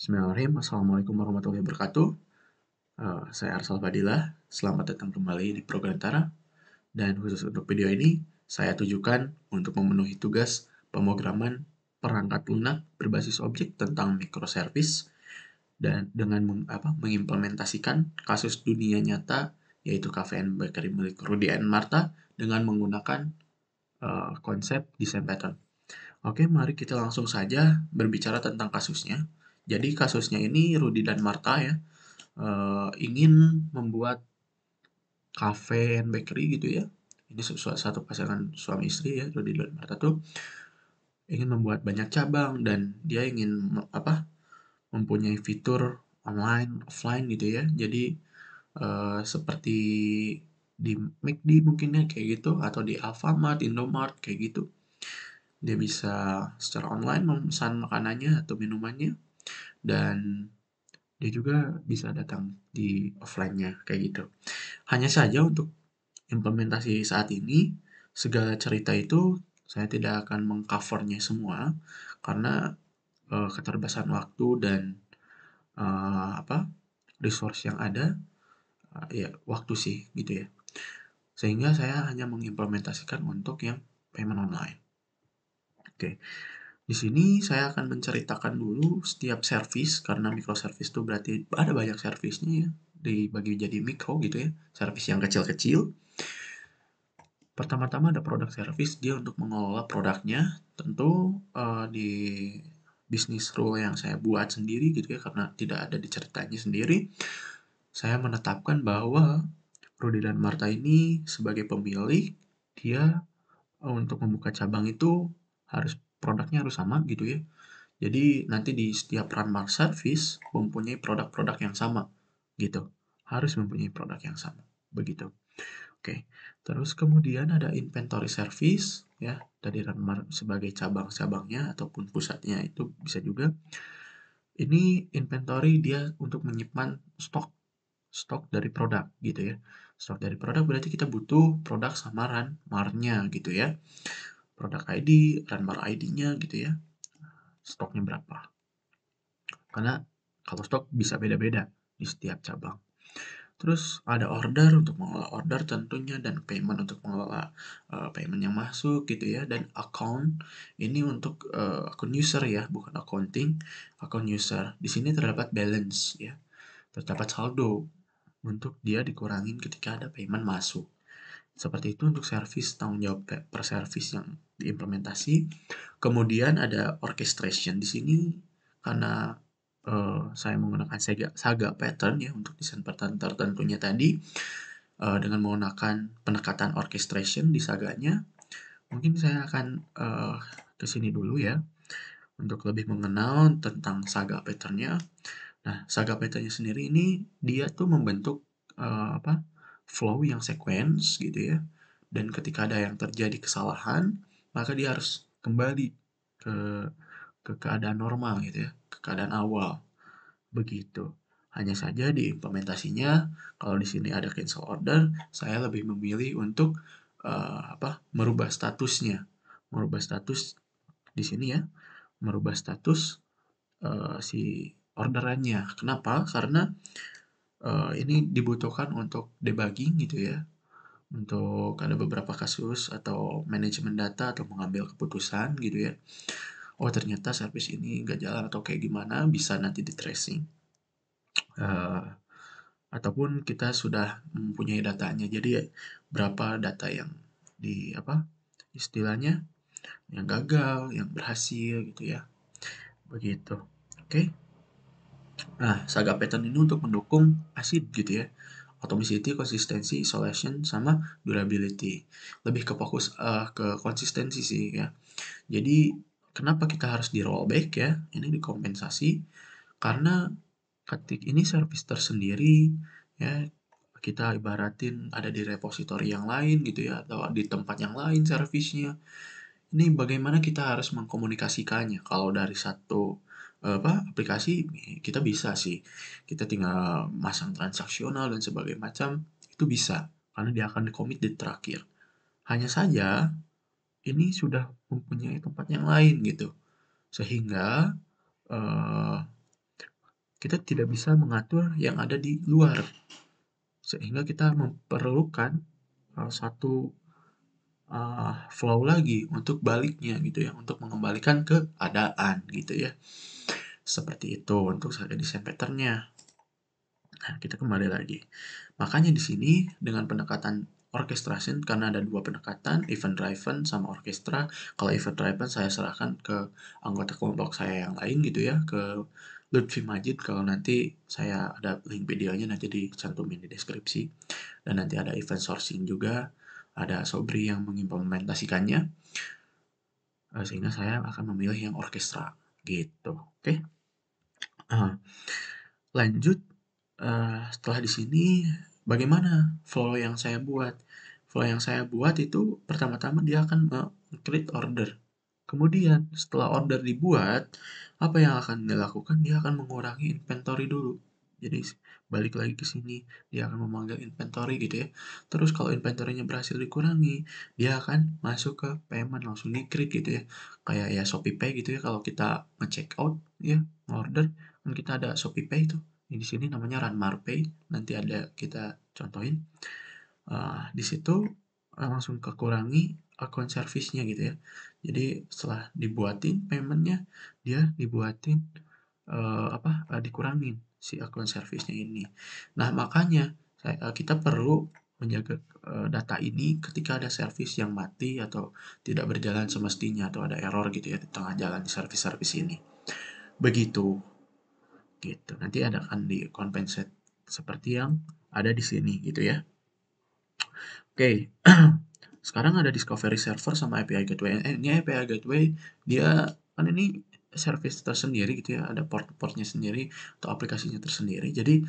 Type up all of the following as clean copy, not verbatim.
Bismillahirrahmanirrahim. Assalamualaikum warahmatullahi wabarakatuh. Saya Arsal Fadilah. Selamat datang kembali di Program Tara. Dan khusus untuk video ini, saya tujukan untuk memenuhi tugas pemrograman perangkat lunak berbasis objek tentang microservice dan dengan mengimplementasikan kasus dunia nyata yaitu Cafe and Bakery milik Rudy and Martha dengan menggunakan konsep desain pattern. Oke, mari kita langsung saja berbicara tentang kasusnya. Jadi kasusnya ini Rudy dan Martha ya, ingin membuat cafe and bakery gitu ya. Ini satu pasangan suami istri ya, Rudy dan Martha tuh ingin membuat banyak cabang dan dia ingin mempunyai fitur online, offline gitu ya. Jadi seperti di McD mungkin ya kayak gitu atau di Alfamart, Indomart kayak gitu. Dia bisa secara online memesan makanannya atau minumannya dan dia juga bisa datang di offline-nya kayak gitu. Hanya saja untuk implementasi saat ini, segala cerita itu saya tidak akan mengcovernya semua karena keterbatasan waktu dan resource yang ada, ya waktu sih gitu ya. Sehingga saya hanya mengimplementasikan untuk yang payment online. Oke. Di sini saya akan menceritakan dulu setiap service karena microservice itu berarti ada banyak servisnya ya, dibagi jadi mikro gitu ya, service yang kecil-kecil. Pertama-tama ada product service, dia untuk mengelola produknya. Tentu di bisnis rule yang saya buat sendiri gitu ya, karena tidak ada di ceritanya sendiri, saya menetapkan bahwa Rudy dan Martha ini sebagai pemilik, dia untuk membuka cabang itu produknya harus sama gitu ya. Jadi nanti di setiap runmark service mempunyai produk-produk yang sama gitu. Harus mempunyai produk yang sama. Begitu. Oke. Terus kemudian ada inventory service ya, dari runmark sebagai cabang-cabangnya ataupun pusatnya itu bisa juga. Ini inventory dia untuk menyimpan stok dari produk gitu ya. Stok dari produk berarti kita butuh produk sama runmarnya gitu ya. Produk ID, runmar ID-nya gitu ya. Stoknya berapa. Karena kalau stok bisa beda-beda di setiap cabang. Terus ada order untuk mengelola order tentunya dan payment untuk mengelola payment yang masuk gitu ya, dan account ini untuk akun user ya, bukan accounting, akun user. Di sini terdapat balance ya, terdapat saldo untuk dia dikurangin ketika ada payment masuk. Seperti itu untuk service, tanggung jawab per service yang diimplementasi. Kemudian ada orchestration di sini karena saya menggunakan Saga pattern ya untuk desain pattern tertentunya tadi, dengan menggunakan pendekatan orchestration di Saganya. Mungkin saya akan ke sini dulu ya untuk lebih mengenal tentang Saga pattern-nya. Nah, Saga pattern-nya sendiri ini dia tuh membentuk flow yang sequence gitu ya. Dan ketika ada yang terjadi kesalahan, maka dia harus kembali ke keadaan normal gitu ya, ke keadaan awal. Begitu. Hanya saja di implementasinya, kalau di sini ada cancel order, saya lebih memilih untuk merubah statusnya. Merubah status di sini ya, merubah status si orderannya. Kenapa? Karena ini dibutuhkan untuk debugging gitu ya. Untuk ada beberapa kasus atau manajemen data atau mengambil keputusan gitu ya. Oh ternyata service ini nggak jalan atau kayak gimana, bisa nanti di tracing. Ataupun kita sudah mempunyai datanya. Jadi berapa data yang istilahnya yang gagal, yang berhasil gitu ya. Begitu. Oke. Nah, Saga Pattern ini untuk mendukung ASID gitu ya. Automaticity, consistency, isolation, sama durability. Lebih ke fokus ke konsistensi sih ya. Jadi kenapa kita harus di rollback ya? Ini dikompensasi karena ini service tersendiri ya, kita ibaratin ada di repositori yang lain gitu ya, atau di tempat yang lain servisnya. Ini bagaimana kita harus mengkomunikasikannya. Kalau dari satu aplikasi kita bisa sih, kita tinggal masang transaksional dan sebagainya macam, itu bisa karena dia akan di-commit di terakhir. Hanya saja ini sudah mempunyai tempat yang lain gitu, sehingga kita tidak bisa mengatur yang ada di luar. Sehingga kita memerlukan satu flow lagi untuk baliknya gitu ya, untuk mengembalikan keadaan gitu ya. Seperti itu untuk harga desain pattern-nya. Nah, kita kembali lagi. Makanya di sini dengan pendekatan orchestration, karena ada dua pendekatan, event driven sama orkestra. Kalau event driven saya serahkan ke anggota kelompok saya yang lain gitu ya, ke Lutfi Majid. Kalau nanti saya ada link videonya nanti dicantumin di deskripsi. Dan nanti ada event sourcing juga, ada Sobri yang mengimplementasikannya, sehingga saya akan memilih yang orkestra gitu. Oke. Lanjut, setelah di sini bagaimana flow yang saya buat? Flow yang saya buat itu pertama-tama dia akan create order. Kemudian setelah order dibuat, apa yang akan dilakukan? Dia akan mengurangi inventory dulu. Jadi balik lagi ke sini, dia akan memanggil inventory gitu ya. Terus kalau inventory-nya berhasil dikurangi, dia akan masuk ke payment, langsung di-create gitu ya. Kayak ya ShopeePay gitu ya, kalau kita nge-check out ya, order kan kita ada ShopeePay itu. Di sini namanya RunMarPay, nanti ada kita contohin. Di situ langsung kekurangi akun servisnya gitu ya. Jadi setelah dibuatin paymentnya, dia dibuatin dikurangin si akun servisnya ini. Nah makanya kita perlu menjaga data ini ketika ada servis yang mati atau tidak berjalan semestinya atau ada error gitu ya di tengah jalan di servis-servis ini. Begitu gitu. Nanti ada akan di-compensate seperti yang ada di sini gitu ya. Oke. Sekarang ada discovery server sama API gateway. Ini API gateway dia kan ini service tersendiri gitu ya, ada port-portnya sendiri atau aplikasinya tersendiri. Jadi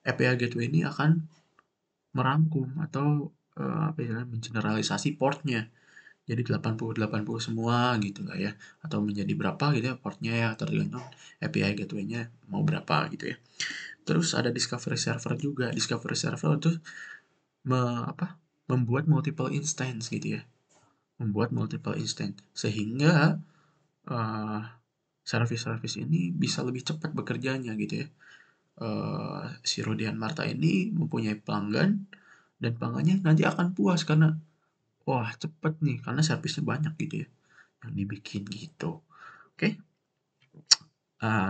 API gateway ini akan merangkum atau apa ya, mengeneralisasi portnya. Jadi 80 semua gitu lah ya, atau menjadi berapa gitu ya portnya ya, tergantung API gateway-nya mau berapa gitu ya. Terus ada discovery server juga. Discovery server itu membuat multiple instance gitu ya. Membuat multiple instance sehingga service-service ini bisa lebih cepat bekerjanya gitu ya. Si Rodian Marta ini mempunyai pelanggan dan pelanggannya nanti akan puas karena wah cepet nih karena servisnya banyak gitu ya yang dibikin gitu. Oke.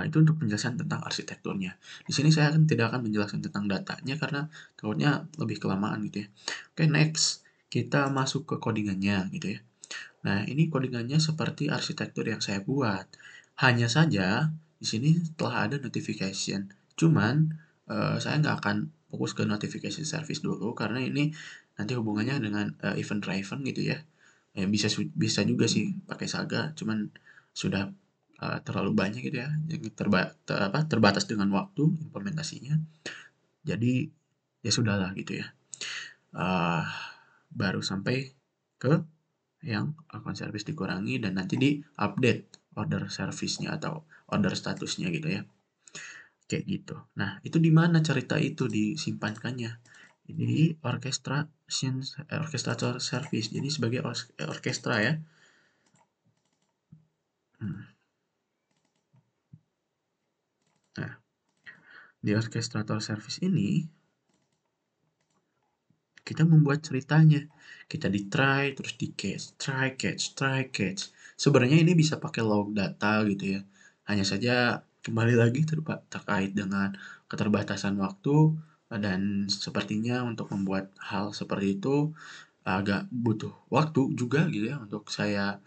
Itu untuk penjelasan tentang arsitekturnya. Di sini saya tidak akan menjelaskan tentang datanya karena takutnya lebih kelamaan gitu ya. Oke, next. Kita masuk ke codingannya gitu ya. Nah, ini codingannya seperti arsitektur yang saya buat. Hanya saja di sini telah ada notification. Cuman saya nggak akan fokus ke notification service dulu karena ini nanti hubungannya dengan event driven gitu ya. Bisa juga sih pakai Saga, cuman sudah terlalu banyak gitu ya, yang terbatas dengan waktu implementasinya. Jadi ya sudahlah gitu ya. Baru sampai ke yang akun service dikurangi dan nanti di-update order service-nya atau order statusnya gitu ya. Kayak gitu. Nah, itu di mana cerita itu disimpankannya? Ini orchestrator service. Jadi sebagai orkestra ya. Nah, di orchestrator service ini kita membuat ceritanya. Kita di try, terus di catch, try, catch, try, catch. Sebenarnya ini bisa pakai log data gitu ya. Hanya saja kembali lagi terkait dengan keterbatasan waktu dan sepertinya untuk membuat hal seperti itu agak butuh waktu juga gitu ya untuk saya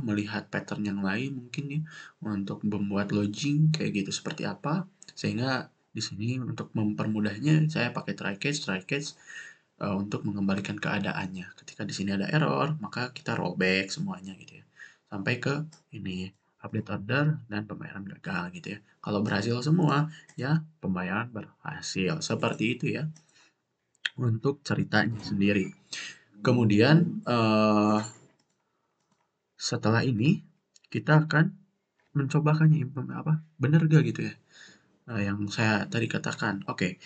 melihat pattern yang lain mungkin ya untuk membuat logging kayak gitu seperti apa sehingga di sini untuk mempermudahnya saya pakai try catch untuk mengembalikan keadaannya. Ketika di sini ada error, maka kita rollback semuanya gitu ya. Sampai ke ini update order dan pembayaran gagal gitu ya. Kalau berhasil semua, ya pembayaran berhasil. Seperti itu ya untuk ceritanya sendiri. Kemudian setelah ini kita akan mencobakannya benar gak gitu ya. Yang saya tadi katakan. Oke.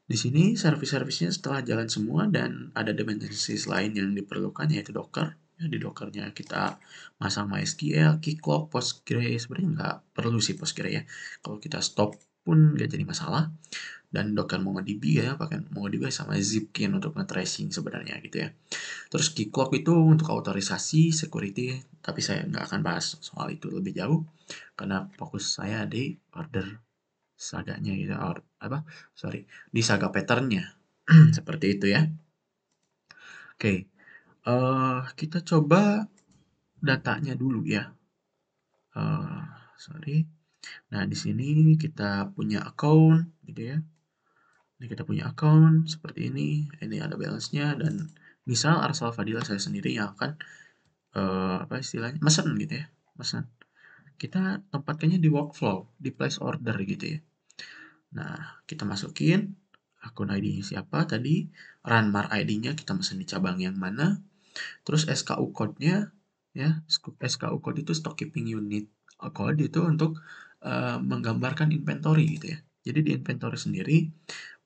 Di sini service-servicenya setelah jalan semua dan ada dependencies lain yang diperlukan yaitu Docker. Ya, di Dockernya kita masang MySQL, Keycloak, Postgre. Sebenarnya nggak perlu sih Postgre ya. Kalau kita stop pun nggak jadi masalah. Dan Docker MongoDB ya, pakai MongoDB sama Zipkin untuk nge-tracing sebenarnya gitu ya. Terus Keycloak itu untuk otorisasi, security, tapi saya nggak akan bahas soal itu lebih jauh karena fokus saya di order saganya gitu, di saga patternnya. Seperti itu ya. Oke, kita coba datanya dulu ya. Eh, sorry. Nah, di sini kita punya account gitu ya. Ini kita punya account seperti ini. Ini ada balance-nya dan misal Arsal Fadila saya sendiri yang akan apa istilahnya? Mesen gitu ya. Mesen. Kita tempatkannya di workflow, di place order gitu ya. Nah, kita masukin akun ID-nya siapa tadi, Ranmar ID-nya kita mesen di cabang yang mana, terus SKU code-nya ya, SKU code itu stock keeping unit code itu untuk menggambarkan inventory gitu ya. Jadi di inventory sendiri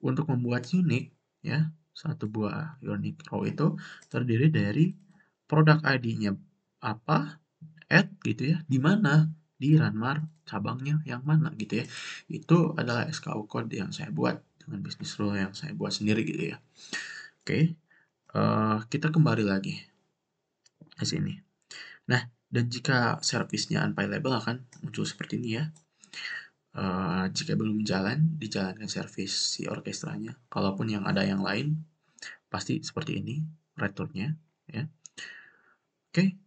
untuk membuat unit ya, satu buah unit row itu terdiri dari produk ID-nya apa, add gitu ya, di mana di Ranmar cabangnya yang mana gitu ya. Itu adalah SKU code yang saya buat dengan business rule yang saya buat sendiri gitu ya. Oke, kita kembali lagi ke sini. Nah, dan jika servisnya unpayable akan muncul seperti ini ya. Jika belum jalan, dijalankan servis si orkestranya. Kalaupun yang ada yang lain, pasti seperti ini return-nya ya. Oke,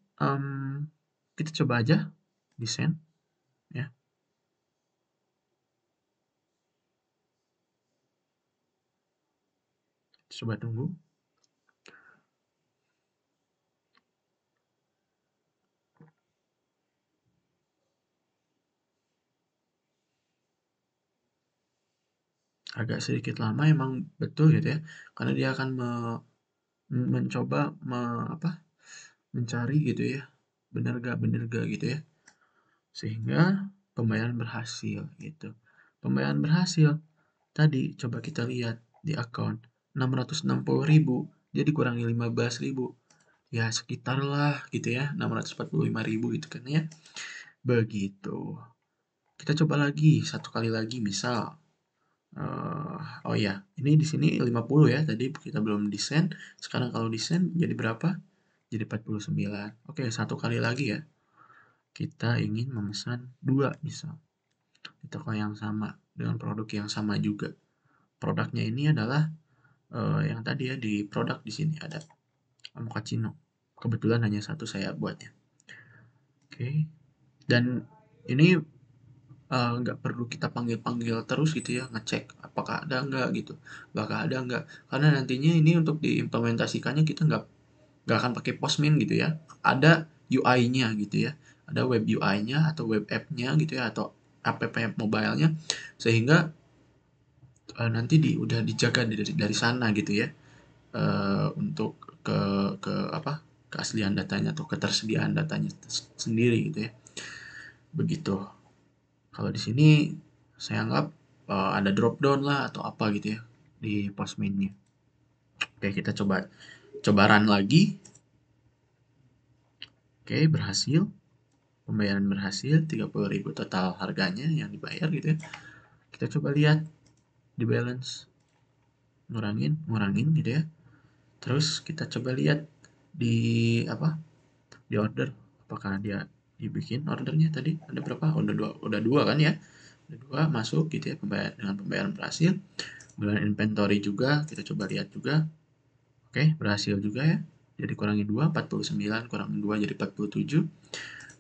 kita coba aja desain ya. Coba tunggu. Agak sedikit lama emang betul gitu ya, karena dia akan mencoba mencari gitu ya, bener gak gitu ya, sehingga pembayaran berhasil gitu. Pembayaran berhasil tadi coba kita lihat di account 660.000, jadi kurangi 15.000, ya sekitar lah gitu ya 645.000 gitu kan ya. Begitu. Kita coba lagi satu kali lagi misal oh ya, ini di sini 50 ya, tadi kita belum desain. Sekarang kalau desain jadi berapa? Jadi 49. Oke, satu kali lagi ya. Kita ingin memesan 2 misal di toko yang sama dengan produk yang sama juga. Produknya ini adalah yang tadi ya di produk di sini ada mochaccino. Kebetulan hanya satu saya buatnya. Oke. Dan ini nggak perlu kita panggil-panggil terus gitu ya, ngecek apakah ada nggak gitu, bakal ada nggak. Karena nantinya ini untuk diimplementasikannya kita nggak akan pakai Postman gitu ya. Ada UI-nya gitu ya, ada web UI-nya atau web app-nya gitu ya, atau app mobile-nya, sehingga nanti udah dijaga dari sana gitu ya, untuk ke keaslian datanya atau ketersediaan datanya sendiri gitu ya. Begitu. Kalau di sini saya anggap ada drop down lah atau apa gitu ya di Postman-nya. Oke, kita coba run lagi. Oke, berhasil. Pembayaran berhasil, 30.000 total harganya yang dibayar gitu ya. Kita coba lihat di balance. Ngurangin gitu ya. Terus kita coba lihat di di order, apakah dia dibikin ordernya tadi ada berapa? Udah dua kan ya? Udah dua masuk gitu ya, dengan pembayaran berhasil. Kemudian inventory juga kita coba lihat juga. Oke, berhasil juga ya. Jadi kurangi 2, 49 kurangi 2 jadi 47.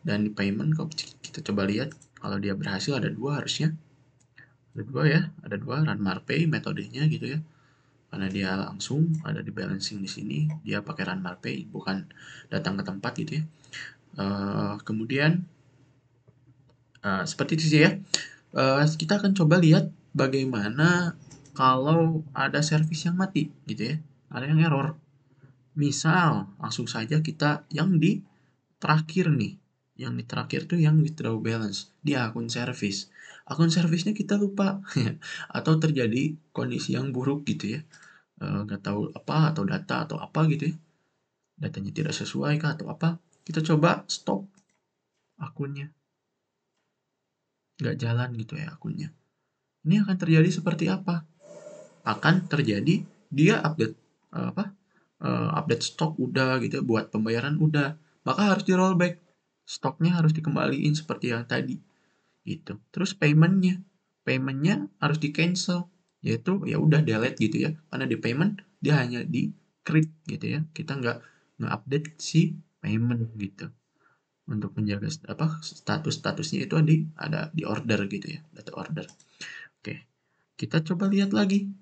Dan di payment kalau kita coba lihat, kalau dia berhasil ada 2 harusnya. Ada 2 ya, ada 2 Ranmar Pay metodenya gitu ya. Karena dia langsung ada di balancing di sini, dia pakai Ranmar Pay bukan datang ke tempat gitu ya. Kemudian seperti itu sih ya. Kita akan coba lihat bagaimana kalau ada servis yang mati gitu ya, ada yang error. Misal langsung saja kita yang di terakhir nih, yang di terakhir tuh yang withdraw balance di akun servis. Akun servisnya kita lupa atau terjadi kondisi yang buruk gitu ya, nggak tahu apa atau data atau apa gitu ya, datanya tidak sesuai kah atau apa. Kita coba stop akunnya, nggak jalan gitu ya akunnya. ini akan terjadi seperti apa? Akan terjadi dia update update stok udah gitu ya, buat pembayaran udah, maka harus di rollback, stoknya harus dikembaliin seperti yang tadi gitu. Terus paymentnya harus di cancel, yaitu ya udah delete gitu ya, karena di payment dia hanya di create gitu ya, kita nggak update si payment gitu, untuk menjaga statusnya itu ada di order gitu ya, data order. Oke, kita coba lihat lagi.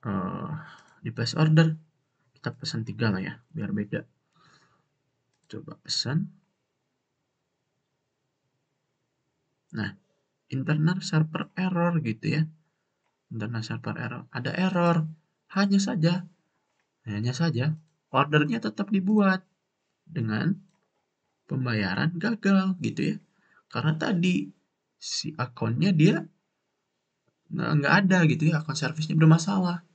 eh di place order kita pesan 3 lah ya biar beda. Coba pesan. Nah, internal server error gitu ya, internal server error, ada error. hanya saja hanya saja ordernya tetap dibuat dengan pembayaran gagal gitu ya, karena tadi si akunnya dia nggak ada gitu ya, akun servisnya bermasalah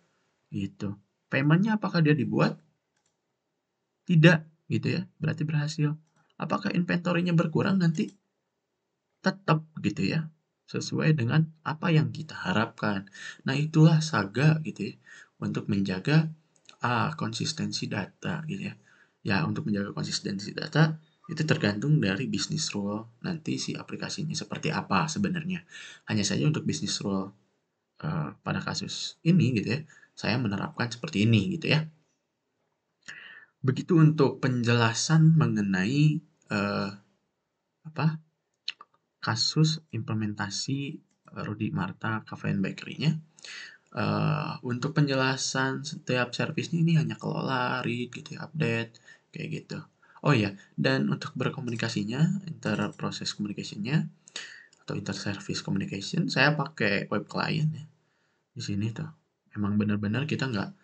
gitu. Paymentnya apakah dia dibuat? Tidak gitu ya, berarti berhasil. Apakah inventory-nya berkurang? Nanti tetap gitu ya, sesuai dengan apa yang kita harapkan. Nah, itulah Saga gitu ya, untuk menjaga konsistensi data gitu ya. Ya, untuk menjaga konsistensi data itu tergantung dari bisnis rule nanti si aplikasinya seperti apa sebenarnya. Hanya saja untuk bisnis rule pada kasus ini gitu ya, saya menerapkan seperti ini gitu ya. Begitu untuk penjelasan mengenai apa kasus implementasi Rudy Marta Cafe and Bakery-nya. Untuk penjelasan setiap servisnya ini hanya kelola, read gitu ya, update kayak gitu. Oh ya, dan untuk berkomunikasinya, interproses communication-nya atau inter-service communication, saya pakai web client ya. Di sini tuh emang benar-benar kita nggak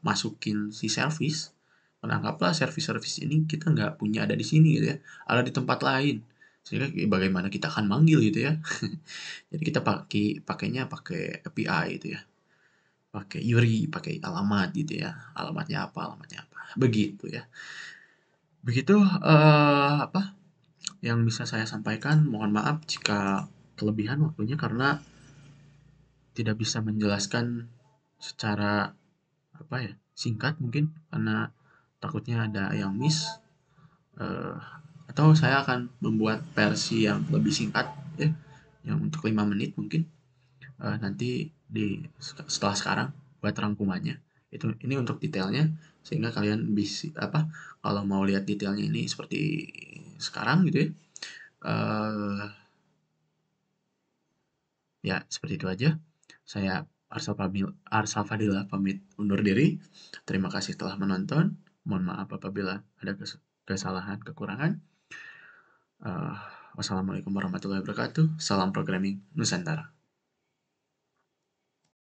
masukin si service. Anggaplah service-service ini kita nggak punya ada di sini gitu ya, ada di tempat lain. Sehingga bagaimana kita akan manggil gitu ya. Jadi kita pakai API gitu ya. Pakai URI, pakai alamat gitu ya. Alamatnya apa. Begitu ya. Begitu yang bisa saya sampaikan. Mohon maaf jika kelebihan waktunya karena tidak bisa menjelaskan secara singkat mungkin karena takutnya ada yang miss, eh, atau saya akan membuat versi yang lebih singkat ya, yang untuk 5 menit mungkin, nanti setelah sekarang buat rangkumannya. Ini untuk detailnya sehingga kalian bisa kalau mau lihat detailnya ini seperti sekarang gitu ya. Ya seperti itu aja. Saya Arsal Fadila pamit undur diri. Terima kasih telah menonton. Mohon maaf apabila ada kesalahan, kekurangan. Wassalamualaikum warahmatullahi wabarakatuh. Salam programming Nusantara.